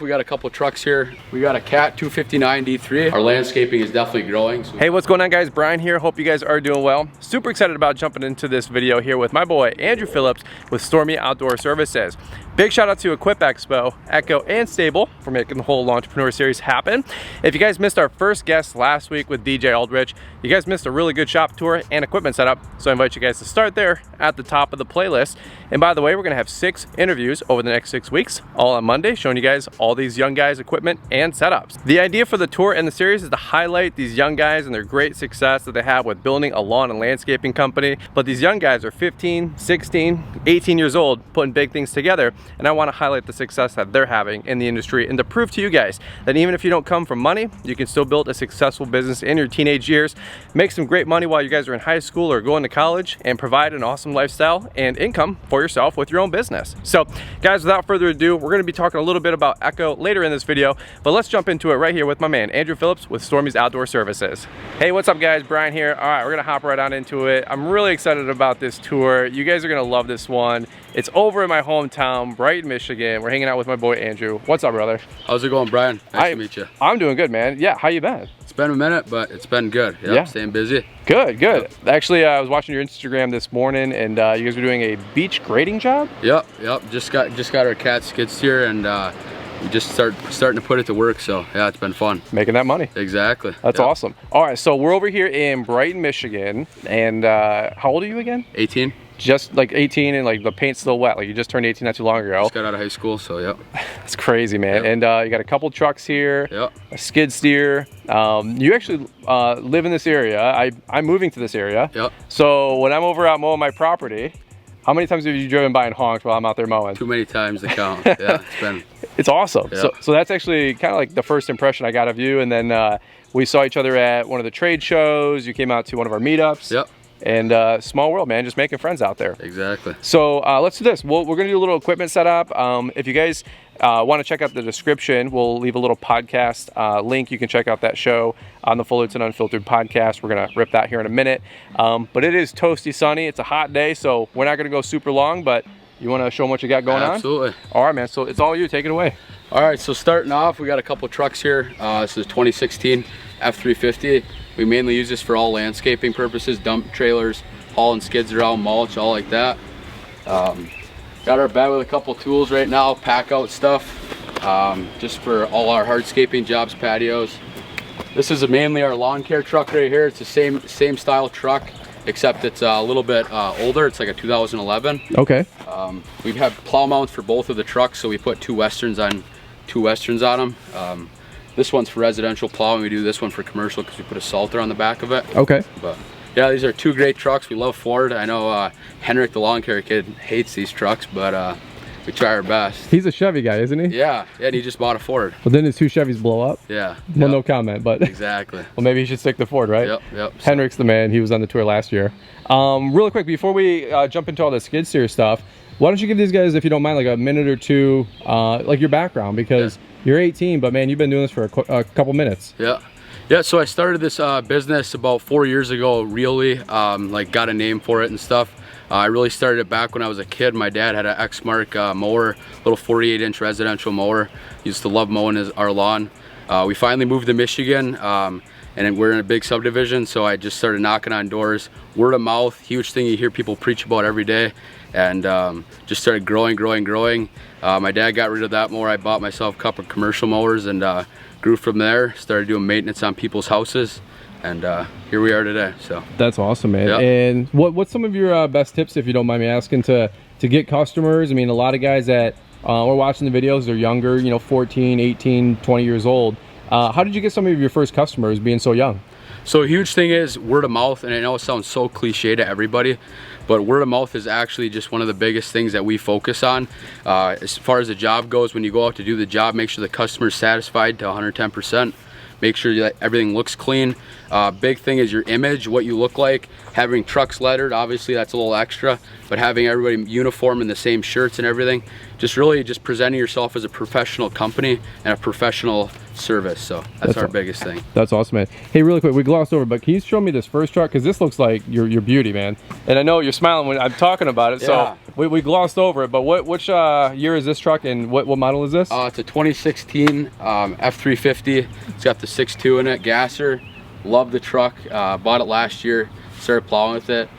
We got a couple trucks here. We got a Cat 259 D3. Our landscaping is definitely growing. Hey, what's going on, guys? Brian here. Hope you guys are doing well. Super excited about jumping into this video here with my boy Andrew Phillips with Stormy Outdoor Services. Big shout out to Equip Expo, Echo, and Stable for making the whole Entrepreneur Series happen. If you guys missed our first guest last week with DJ Aldrich, you guys missed a really good shop tour and equipment setup. So I invite you guys to start there at the top of the playlist. And by the way, we're gonna have 6 interviews over the next 6 weeks, all on Monday, showing you guys all these young guys' equipment and setups. The idea for the tour and the series is to highlight these young guys and their great success that they have with building a lawn and landscaping company. But these young guys are 15, 16, 18 years old, putting big things together. And I want to highlight the success that they're having in the industry and to prove to you guys that even if you don't come from money, you can still build a successful business in your teenage years, make some great money while you guys are in high school or going to college, and provide an awesome lifestyle and income for yourself with your own business. So guys, without further ado, we're going to be talking a little bit about Echo later in this video, but let's jump into it right here with my man Andrew Phillips with Stormy's Outdoor Services. Hey, what's up guys? Brian here. All right, we're gonna hop right on into it. I'm really excited about this tour. You guys are gonna love this one. It's over in my hometown, Brighton, Michigan. We're hanging out with my boy Andrew. What's up, brother? How's it going, Brian? Nice to meet you. I'm doing good, man. Yeah, how you been? It's been a minute, but it's been good. Yep, yeah, staying busy. Good, good. Yep. Actually, I was watching your Instagram this morning, and you guys were doing a beach grading job. Yep. Just got our Cat Skidsteer, and we just starting to put it to work. So yeah, it's been fun. Making that money. Exactly. That's awesome. All right, so we're over here in Brighton, Michigan, and how old are you again? 18. Just like 18, and like the paint's still wet. Like you just turned 18 not too long ago. Just got out of high school, so yep. That's crazy, man. Yep. And you got a couple trucks here. Yep. A skid steer. You actually live in this area. I'm moving to this area. Yep. So when I'm over out mowing my property, how many times have you driven by and honked while I'm out there mowing? Too many times to count. Yeah, it's awesome. Yep. So that's actually kind of like the first impression I got of you. And then we saw each other at one of the trade shows. You came out to one of our meetups. Yep. And small world, man, just making friends out there. Exactly. So let's do this. We're gonna do a little equipment setup. If you guys want to check out the description, we'll leave a little podcast link. You can check out that show on the Fullerton Unfiltered podcast. We're gonna rip that here in a minute. But it is toasty sunny. It's a hot day, so we're not gonna go super long, but you wanna show them what you got going on? Absolutely. All right, man, so it's all you, take it away. All right, so starting off, we got a couple trucks here. This is 2016 F350. We mainly use this for all landscaping purposes, dump trailers, hauling skids around, mulch, all like that. Got our bed with a couple tools right now, pack out stuff, just for all our hardscaping jobs, patios. This is mainly our lawn care truck right here. It's the same style truck, except it's a little bit older. It's like a 2011. Okay. We have plow mounts for both of the trucks, so we put two westerns on them. This one's for residential plowing. We do this one for commercial because we put a salter on the back of it. Okay. But yeah, these are two great trucks. We love Ford. I know Henrik, the lawn care kid, hates these trucks, but we try our best. He's a Chevy guy, isn't he? Yeah, and he just bought a Ford. But then his 2 Chevys blow up? Yeah. Well, no comment, but exactly. Well, maybe he should stick to Ford, right? Yep. Henrik's the man. He was on the tour last year. Really quick, before we jump into all the skid steer stuff, why don't you give these guys, if you don't mind, like a minute or two, like your background, because you're 18, but man, you've been doing this for a couple minutes. Yeah, so I started this business about 4 years ago, really, like got a name for it and stuff. I really started it back when I was a kid. My dad had an X-Mark mower, little 48-inch residential mower. Used to love mowing our lawn. We finally moved to Michigan, and we're in a big subdivision, so I just started knocking on doors. Word of mouth, huge thing you hear people preach about every day, and just started growing. My dad got rid of that mower. I bought myself a couple of commercial mowers and grew from there. Started doing maintenance on people's houses, and here we are today. So that's awesome, man. Yep. And what's some of your best tips, if you don't mind me asking, to get customers? I mean, a lot of guys that are watching the videos, they're younger, you know, 14, 18, 20 years old. How did you get some of your first customers being so young? So a huge thing is word of mouth, and I know it sounds so cliche to everybody, but word of mouth is actually just one of the biggest things that we focus on. As far as the job goes, when you go out to do the job, make sure the customer's satisfied to 110%. Make sure that everything looks clean. Big thing is your image, what you look like. Having trucks lettered, obviously that's a little extra, but having everybody uniform in the same shirts and everything just really just presenting yourself as a professional company and a professional service. So that's our biggest thing. That's awesome, man. Hey, really quick, we glossed over, but can you show me this first truck? Because this looks like your beauty, man. And I know you're smiling when I'm talking about it. Yeah. So we glossed over it, but which year is this truck and what model is this? It's a 2016 F350. It's got the 6.2 in it, gasser. Love the truck. Bought it last year, started plowing with it.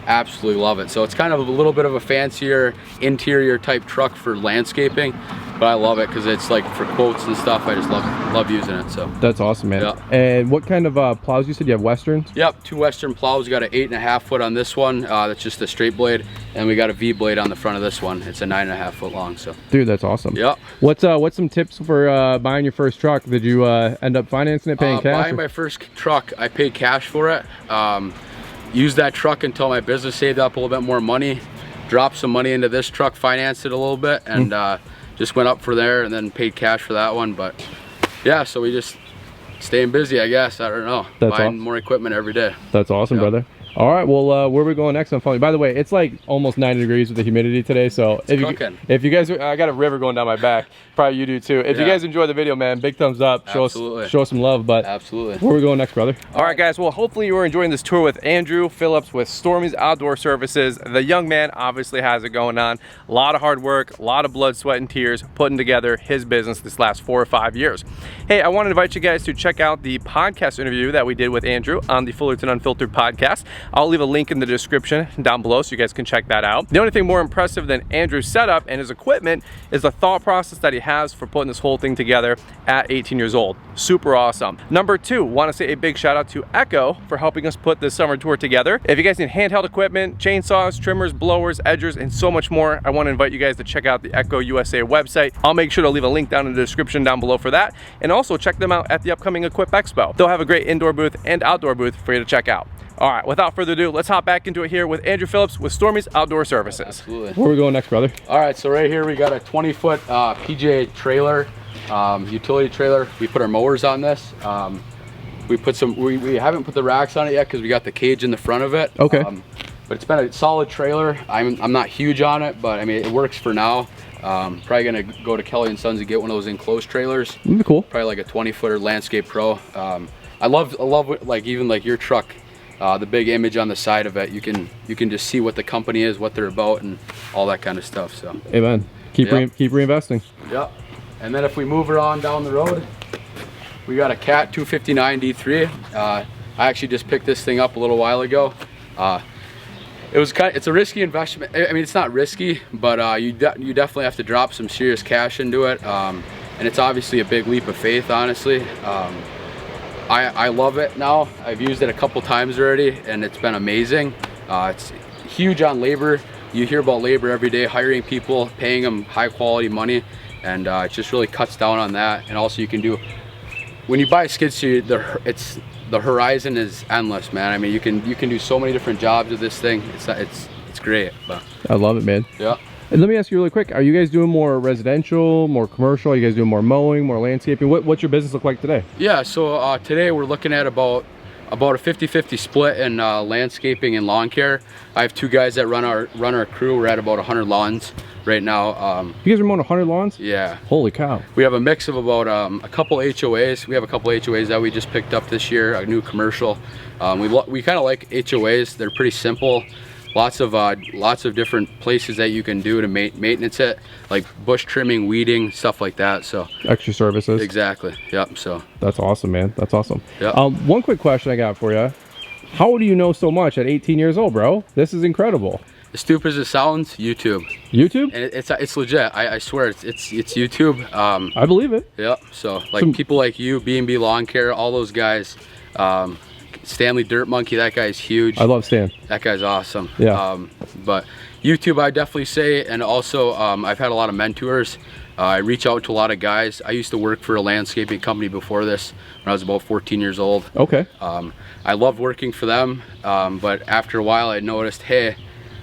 Absolutely love it. So it's kind of a little bit of a fancier interior type truck for landscaping, but I love it because it's like for quotes and stuff. I just love using it. So that's awesome, man. Yeah. And what kind of plows you said you have? Westerns? Yep, 2 Western plows. We got an 8.5 foot on this one. That's just a straight blade, and we got a V blade on the front of this one. It's a 9.5 foot long. So dude, that's awesome. Yep. What's some tips for buying your first truck? Did you end up financing it, paying cash? Buying my first truck, I paid cash for it. Used that truck until my business saved up a little bit more money, dropped some money into this truck, financed it a little bit, and just went up for there, and then paid cash for that one. But yeah, so we just staying busy, I guess. I don't know. That's buying awesome. more equipment every day. That's awesome, brother. All right, well, where are we going next on phone? By the way, it's like almost 90 degrees with the humidity today, so if you guys, I got a river going down my back. Probably you do too. If you guys enjoy the video, man, big thumbs up. Show us some love. But absolutely, where are we going next, brother? All right, guys. Well, hopefully you were enjoying this tour with Andrew Phillips with Stormy's Outdoor Services. The young man obviously has it going on. A lot of hard work, a lot of blood, sweat, and tears putting together his business this last 4 or 5 years. Hey, I want to invite you guys to check out the podcast interview that we did with Andrew on the Fullerton Unfiltered podcast. I'll leave a link in the description down below so you guys can check that out. The only thing more impressive than Andrew's setup and his equipment is the thought process that he has for putting this whole thing together at 18 years old. Super awesome. Number 2, want to say a big shout out to Echo for helping us put this summer tour together. If you guys need handheld equipment, chainsaws, trimmers, blowers, edgers, and so much more, I want to invite you guys to check out the Echo USA website. I'll make sure to leave a link down in the description down below for that, and also check them out at the upcoming Equip Expo. They'll have a great indoor booth and outdoor booth for you to check out. All right, without further ado, let's hop back into it here with Andrew Phillips with Stormy's Outdoor Services. Absolutely. Where are we going next, brother? All right, so right here we got a 20-foot PJ trailer, utility trailer. We put our mowers on this. We put some. We haven't put the racks on it yet because we got the cage in the front of it. Okay. But it's been a solid trailer. I'm not huge on it, but I mean it works for now. Probably gonna go to Kelly and Sons and get one of those enclosed trailers. That'd be cool. Probably like a 20-footer Landscape Pro. I love like even like your truck. The big image on the side of it, you can just see what the company is, what they're about, and all that kind of stuff. So amen. Keep reinvesting. Yep. And then if we move her on down the road, we got a Cat 259 D3. I actually just picked this thing up a little while ago. It's a risky investment. I mean, it's not risky, but you definitely have to drop some serious cash into it, and it's obviously a big leap of faith, honestly. I love it now. I've used it a couple times already, and it's been amazing. It's huge on labor. You hear about labor every day, hiring people, paying them high quality money, and it just really cuts down on that. And also you can do, when you buy a skid steer, the horizon is endless, man. I mean, you can do so many different jobs with this thing. It's great. But I love it, man. Yeah. And let me ask you really quick, are you guys doing more residential, more commercial? Are you guys doing more mowing, more landscaping? What's your business look like today? Yeah, so today we're looking at about a 50-50 split in landscaping and lawn care. I have 2 guys that run our crew. We're at about 100 lawns right now. You guys are mowing 100 lawns? Yeah. Holy cow. We have a mix of about a couple HOAs. We have a couple HOAs that we just picked up this year, a new commercial. We kind of like HOAs. They're pretty simple. Lots of different places that you can do to maintenance it, like bush trimming, weeding, stuff like that. So extra services. Exactly. Yep. So that's awesome, man. That's awesome. Yep. One quick question I got for you: how do you know so much at 18 years old, bro? This is incredible. As stupid as it sounds, YouTube. YouTube? And it's legit. I swear it's YouTube. I believe it. Yep. So like people like you, B&B Lawn Care, all those guys. Stanley Dirt Monkey, that guy's huge. I love Stan. That guy's awesome. Yeah. But YouTube, I definitely say, and also I've had a lot of mentors. I reach out to a lot of guys. I used to work for a landscaping company before this when I was about 14 years old. Okay. I loved working for them, but after a while I noticed, hey,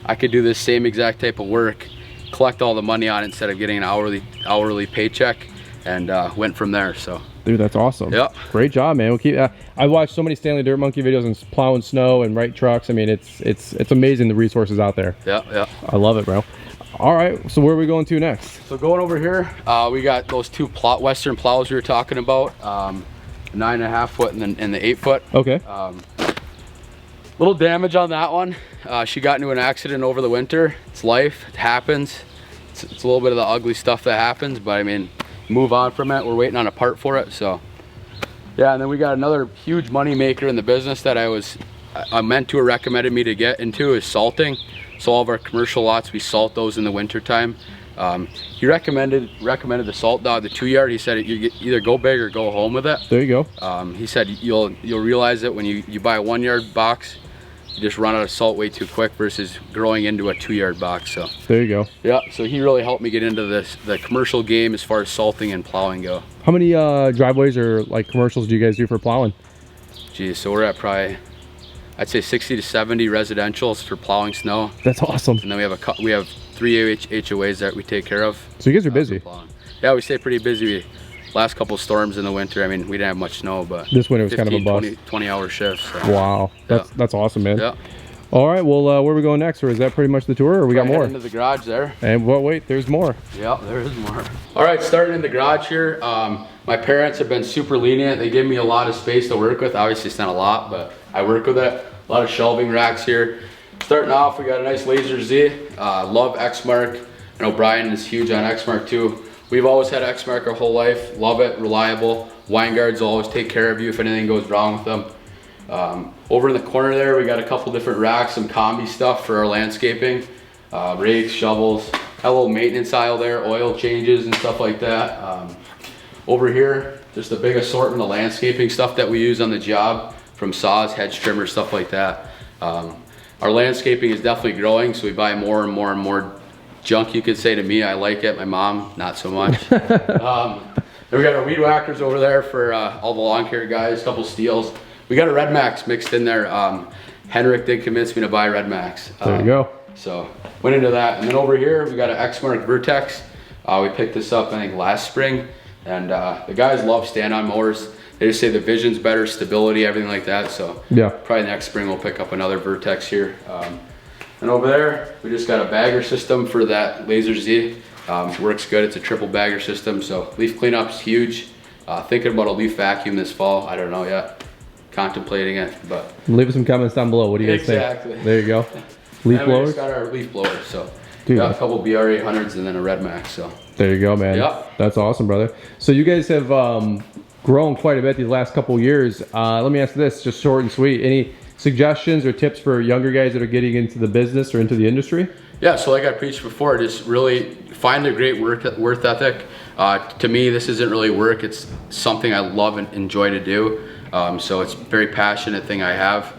I could do this same exact type of work, collect all the money on it instead of getting an hourly paycheck, and went from there. So. Dude, that's awesome. Yep. Great job, man. We'll keep. I watched so many Stanley Dirt Monkey videos and plowing snow and right trucks. I mean, it's amazing the resources out there. Yeah. I love it, bro. All right, so where are we going to next? So going over here, we got those two Western plows we were talking about, 9.5 foot and the 8 foot. Okay. Little damage on that one. She got into an accident over the winter. It's life, it happens. It's a little bit of the ugly stuff that happens, but I mean, move on from it. We're waiting on a part for it, so. Yeah, and then we got another huge money maker in the business that I mentor recommended me to get into is salting. So all of our commercial lots, we salt those in the winter time. He recommended the salt dog, the 2-yard. He said you either go big or go home with it. There you go. He said you'll realize it when you buy a 1-yard box, you just run out of salt way too quick versus growing into a 2-yard box. So there you go. Yeah, so he really helped me get into the commercial game as far as salting and plowing go. How many driveways or like commercials do you guys do for plowing? Geez, so we're at probably, I'd say 60 to 70 residentials for plowing snow. That's awesome. And then we have 3 HOAs that we take care of. So you guys are busy. Yeah, we stay pretty busy. Last couple storms in the winter, I mean, we didn't have much snow, but this winter was kind of a bust. 20-hour shifts. So. Wow, that's awesome, man. Yeah. All right, well, where are we going next, or is that pretty much the tour, or we got more? Into the garage there. And well, wait, there's more. Yeah, there is more. All right, starting in the garage here. My parents have been super lenient. They give me a lot of space to work with. Obviously, it's not a lot, but I work with it. A lot of shelving racks here. Starting off, we got a nice Laser Z. Love X-Mark. I know Brian is huge on X-Mark too. We've always had X-Mark our whole life. Love it, reliable. Wine guards will always take care of you if anything goes wrong with them. Over in the corner there, we got a couple different racks, some combi stuff for our landscaping. Rakes, shovels, got a little maintenance aisle there, oil changes and stuff like that. Over here, just a big assortment of landscaping stuff that we use on the job, from saws, hedge trimmers, stuff like that. Our landscaping is definitely growing, so we buy more and more and more junk, you could say. To me, I like it. My mom, not so much. Then we got our weed whackers over there for all the lawn care guys, a couple steels. We got a Red Max mixed in there. Henrik did convince me to buy Red Max. There you go. So went into that. And then over here, we got an X-Mark Vertex. We picked this up, I think, last spring. And the guys love stand-on mowers. They just say the vision's better, stability, everything like that. So yeah, probably next spring we'll pick up another Vertex here. And over there, we just got a bagger system for that Laser Z. Works good. It's a triple bagger system. So leaf cleanup's huge. Thinking about a leaf vacuum this fall. I don't know yet. Contemplating it, but leave us some comments down below. What do you guys think? Exactly. There you go. Leaf blowers. We just got our leaf blower. So dude, got a couple BR800s and then a Red Max. So there you go, man. Yeah, that's awesome, brother. So you guys have grown quite a bit these last couple years. Let me ask this, just short and sweet. Any suggestions or tips for younger guys that are getting into the business or into the industry? Yeah, so like I preached before, just really find a great work ethic. To me, this isn't really work. It's something I love and enjoy to do. So it's a very passionate thing I have.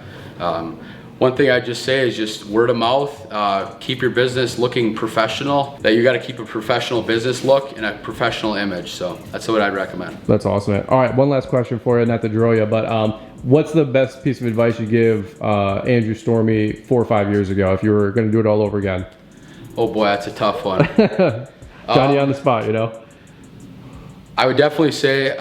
One thing I just say is just word of mouth. Keep your business looking professional. That you got to keep a professional business look and a professional image. So that's what I'd recommend. That's awesome, man. All right, one last question for you, not to drill you, but what's the best piece of advice you give Andrew Stormy 4 or 5 years ago if you were going to do it all over again? Oh boy, that's a tough one. Johnny on the spot, you know. I would definitely say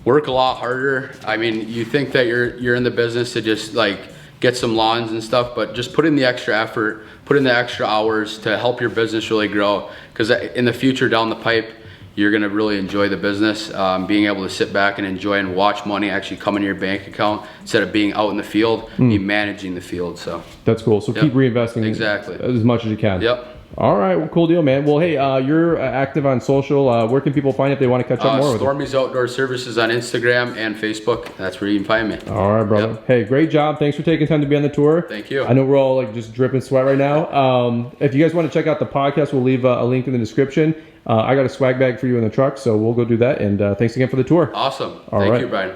work a lot harder. I mean, you think that you're in the business to just like get some lawns and stuff, but just put in the extra effort, put in the extra hours to help your business really grow. Because in the future down the pipe, you're gonna really enjoy the business. Being able to sit back and enjoy and watch money actually come into your bank account instead of being out in the field, be managing the field. So that's cool. So keep reinvesting exactly as much as you can. Yep. All right, well, cool deal, man. Well, hey, you're active on social. Where can people find you if they want to catch up more with you? Stormy's Outdoor Services on Instagram and Facebook. That's where you can find me. All right, brother. Yep. Hey, great job. Thanks for taking time to be on the tour. Thank you. I know we're all like just dripping sweat right now. If you guys want to check out the podcast, we'll leave a link in the description. I got a swag bag for you in the truck, so we'll go do that. And thanks again for the tour. Awesome. Thank you, Brian.